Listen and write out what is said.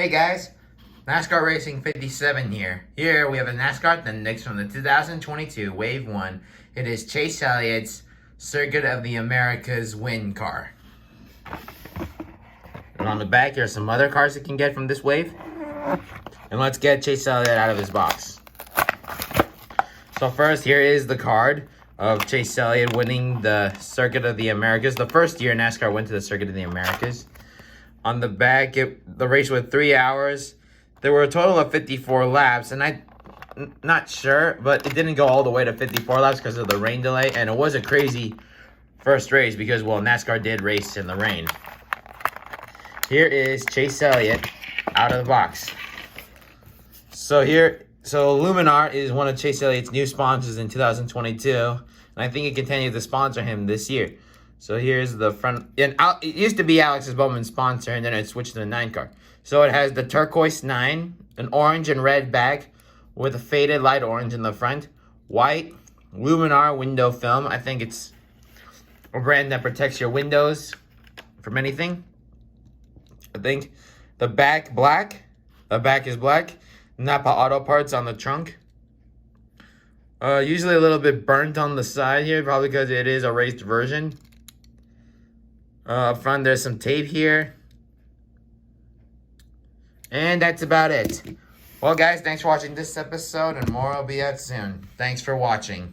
Hey guys, NASCAR Racing 57 here. Here we have a NASCAR Appendix from the 2022 Wave 1. It is Chase Elliott's Circuit of the Americas win car. And on the back, here are some other cars you can get from this wave. And let's get Chase Elliott out of his box. So first, here is the card of Chase Elliott winning the Circuit of the Americas. The first year NASCAR went to the Circuit of the Americas. On the back, the race was 3 hours. There were a total of 54 laps, and I'm not sure, but it didn't go all the way to 54 laps because of the rain delay, and it was a crazy first race because, well, NASCAR did race in the rain. Here is Chase Elliott out of the box. So Luminar is one of Chase Elliott's new sponsors in 2022, and I think it continued to sponsor him this year. So here's the front. And it used to be Alex's Bowman sponsor, and then it switched to the 9 car. So it has the turquoise 9, an orange and red back with a faded light orange in the front, white Luminar window film. I think it's a brand that protects your windows from anything. I think the back black. The back is black. Napa Auto Parts on the trunk. Usually a little bit burnt on the side here, probably because it is a raced version. Up front, there's some tape here. And that's about it. Well, guys, thanks for watching this episode, and more will be out soon. Thanks for watching.